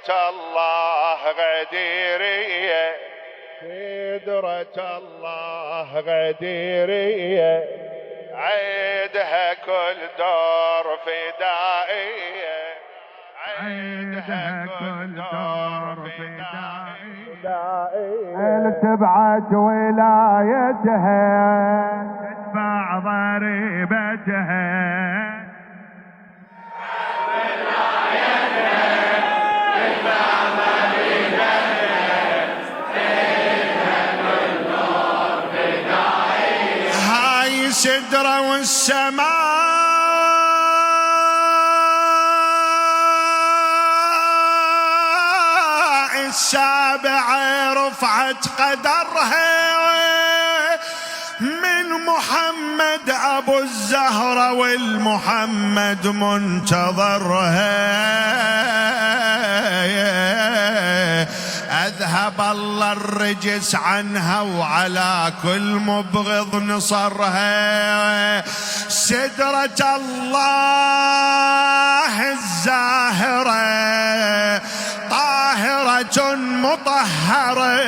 سدرة الله غديرية، سدرة الله غديرية، عيدها كل دور فدائية، عيدها كل دور فدائية، تبعت ولايتها تدفع ضريبتها، هاي سدرة والسماء السابعة رفعت قدرها من محمد أبو الزهرة، والمحمد منتظرها. أذهب الله الرجس عنها وعلى كل مبغض نصرها. سدرة الله الزاهرة طاهرة مطهرة،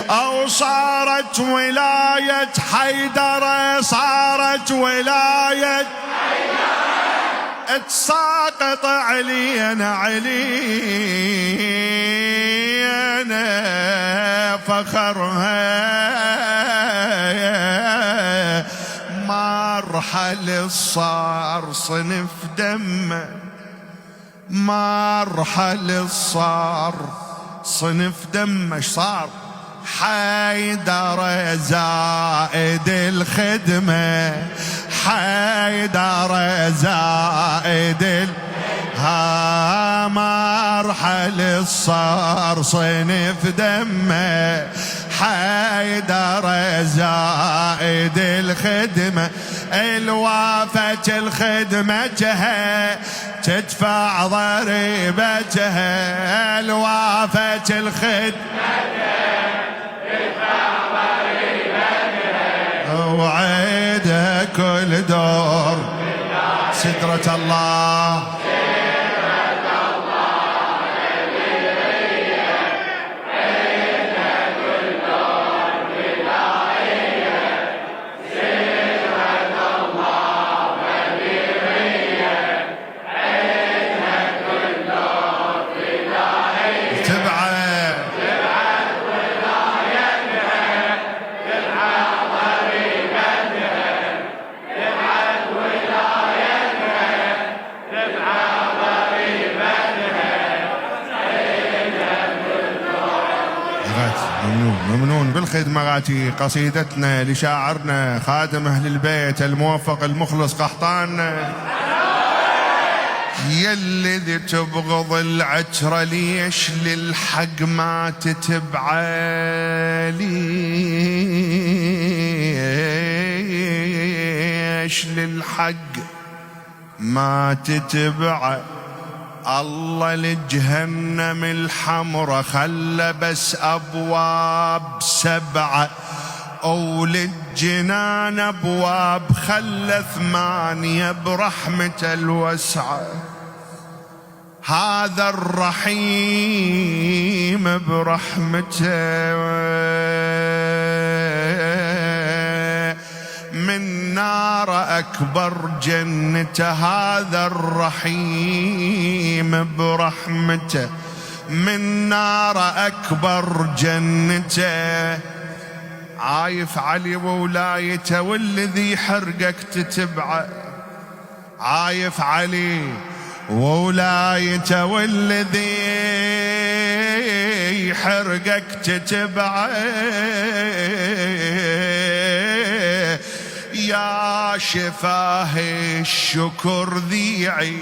أو صارت ولاية حيدر، صارت ولاية تساقط علينا علينا فخرها. مرحل صار صنف دمه، مرحل صار صنف دمه، صار حيدر زائد الخدمة، حيدر زائد ها مرحل صار صنف دمه، حيدر زائد الخدمة، الوافت الخدمتها تدفع ضريبتها، الوافت الخدمتها تدفع ضريبتها، وعيدها كل دور سدرة الله. ممنون بالخدمة. غاتي قصيدتنا لشاعرنا خادم أهل البيت الموفق المخلص قحطان. يا الذي تبغض العترة ليش للحق ما تتبع، ليش للحق ما تتبع، الله لجهنم الحمرة خلى بس أبواب سبعة، أو للجنان أبواب خلى 8 برحمة الوسعة. هذا الرحيم برحمته من نار أكبر جنته، هذا الرحيم برحمته من نار أكبر جنته. عايف علي وولايته والذي حرقك تتبعه، عايف علي وولايته والذي حرقك تتبعه. يا شفاه الشكر ذيعي،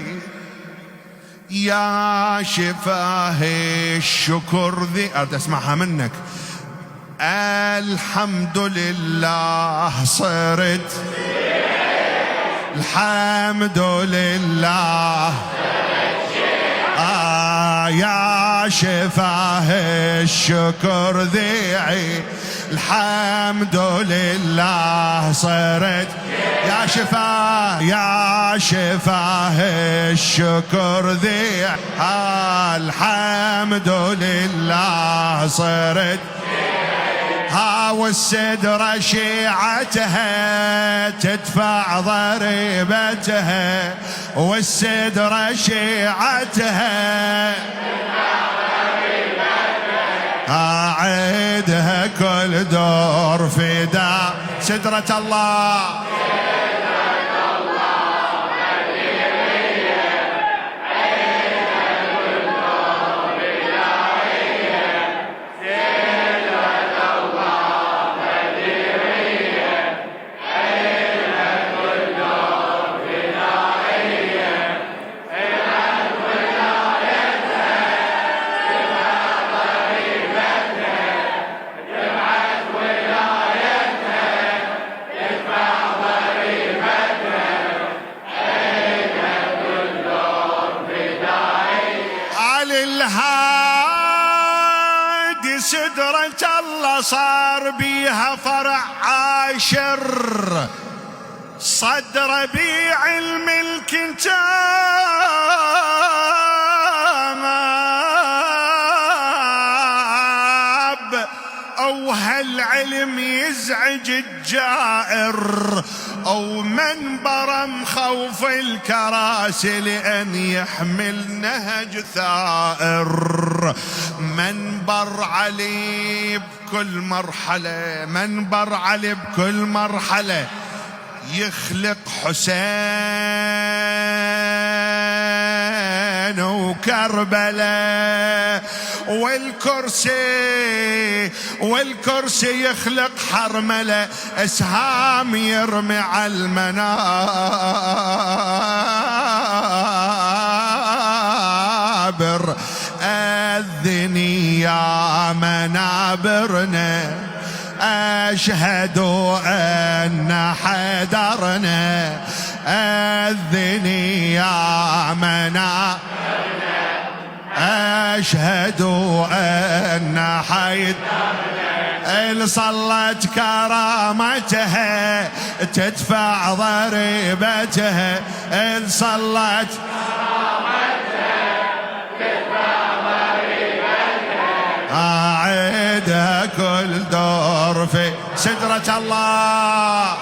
يا شفاه الشكر ذي أريد أسمعها منك. الحمد لله صرت، الحمد لله يا شفاه الشكر ذيعي، الحمد لله صرت يا شفاه يا شفاه الشكر ذي الحمد لله صرت والسدرة شيعتها تدفع ضريبتها والسدرة شيعتها أعيدها كل دور فداء سدرة الله الهادي سدرة الله صار بيها فرع عاشر صدر بعلم الكتاب أو هالعلم يزعج الجائر أو منبر مخوف الكراسي لأن يحمل نهج ثائر منبر علي بكل مرحلة منبر علي بكل مرحلة يخلق حسين وكربلاء والكرسي يخلق حرملة اسهام يرمي على المنابر أذني يا منابرنا أشهد أن حيدرنا أذني يا منابرنا أشهد أن حيدرنا صلت كرامتها تدفع ضريبتها صلت أعيدها كل دور في سدرة الله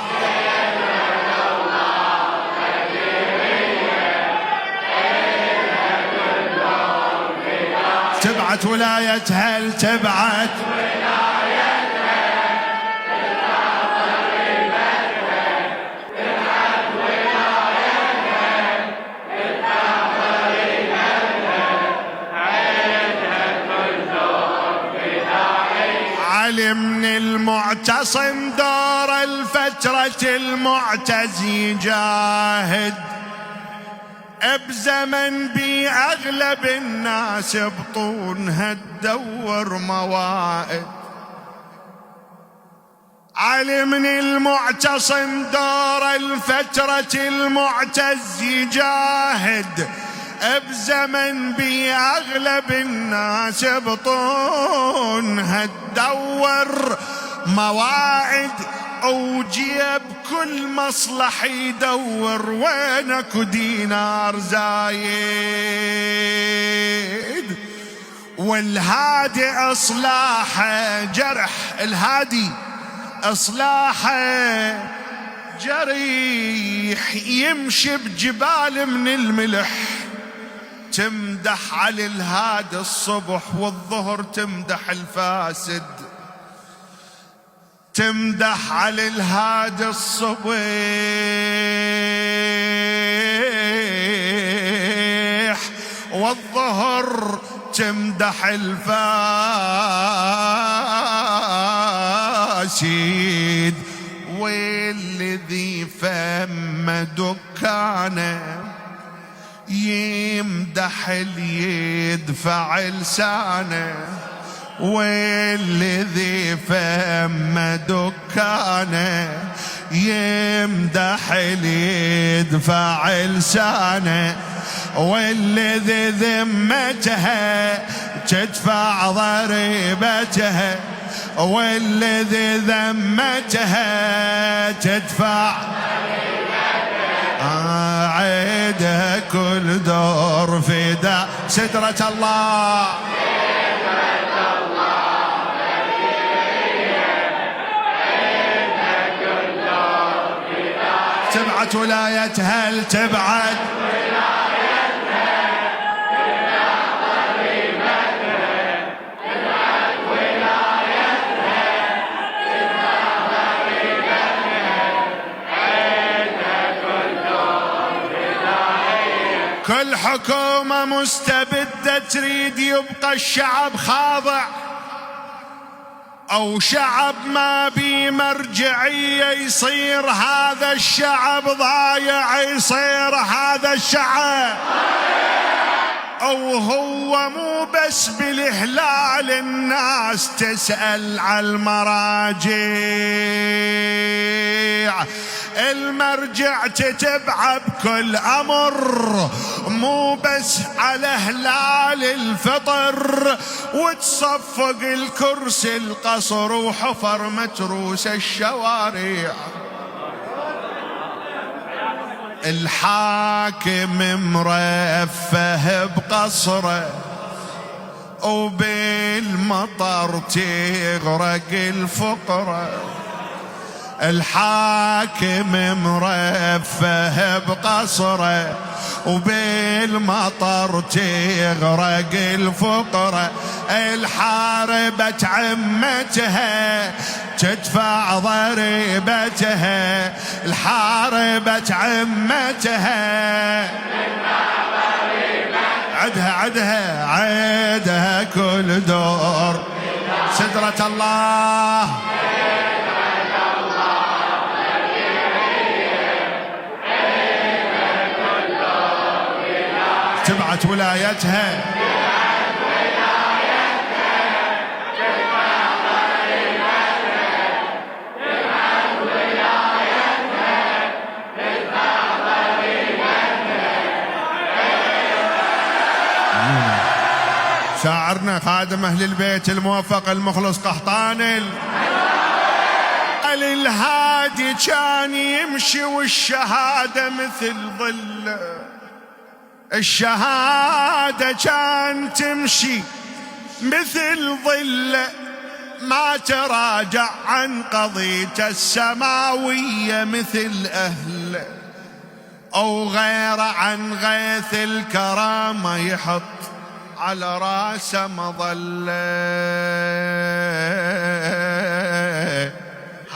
تبعت ولايتها تبعت علم المعتصم دور الفترة المعتز يجاهد بزمن بي أغلب الناس بطونها تدور موائد علمني المعتصم دور الفترة المعتز يجاهد بزمن بي أغلب الناس بطونها تدور مواعيد وجيب كل مصلح يدور وينك دينار زايد والهادي اصلاحه جرح الهادي اصلاحه جريح يمشي بجبال من الملح تمدح على الهادي الصبح والظهر تمدح الفاسد تمدح على الهادي الصبح والظهر تمدح الفاسد والذي فم دكانه يمدح اللي يدفع لسانه والذي فم دكانه يمدح اللي يدفع لسانه والذي ذمتها تدفع ضريبتها والذي ذمتها تدفع عيدها كل دور فداء سدرة الله تبعت ولايتها تبعت كل حكومة مستبدة تريد يبقى الشعب خاضع، أو شعب ما بي مرجعية يصير هذا الشعب ضايع، يصير هذا الشعب أو هو مو بس بالإهلال الناس تسأل على المراجع، المرجع تتبع بكل أمر مو بس على هلال الفطر، وتصفق الكرسي القصر وحفر متروس الشوارع. الحاكم مرفه بقصره وبالمطر تغرق الفقره، الحاكم مرفه بقصره وبالمطر تغرق الفقره، الحاربة عمتها تدفع ضريبتها، الحاربة عمتها عدها كل دور سدرة الله تبعت ولايتها شاعرنا خادم أهل البيت الموفق المخلص قحطاني الهادي كان يمشي والشهادة مثل ظل، الشهادة كان تمشي مثل ظل، ما تراجع عن قضيته السماوية مثل أهل، أو غير عن غيث الكرامة يحط على راسه مظلة.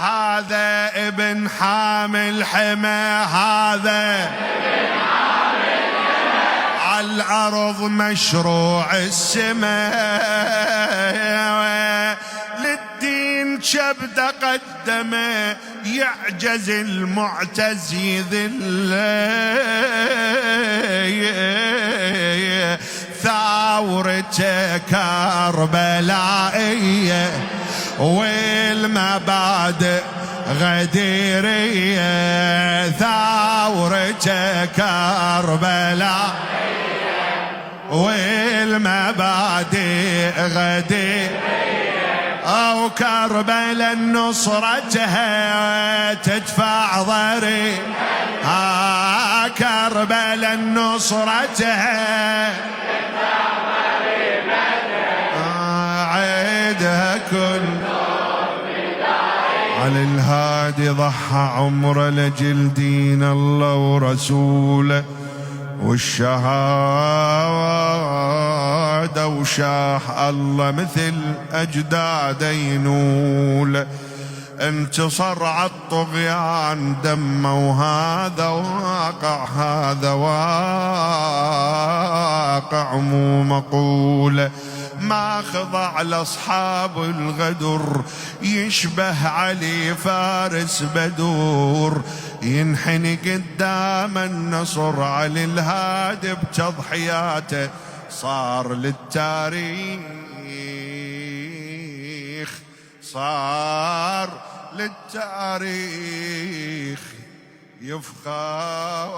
هذا ابن حامل حمى، هذا على الأرض مشروع السماء، للدين شبد قدمه يعجز المعتز يذل، ثورته كربلائية والمبادئ غديرية، ثورته كربلاء والمبادئ غديرية، أو كربلاء نصرتها تدفع ضريبة، كربلاء نصرتها عيدها كل على الهادي ضحى عمره لجل دين الله ورسوله والشهادة، وشاح الله مثل أجداد ينول، انتصر عالطغيان دمه، وهذا واقع، هذا واقع مو مقولة، ما خضع لأصحاب الغدر، يشبه علي فارس بدور، ينحني قدام النصر، علي الهادي بتضحياته صار للتاريخ، صار للتاريخ يفخر.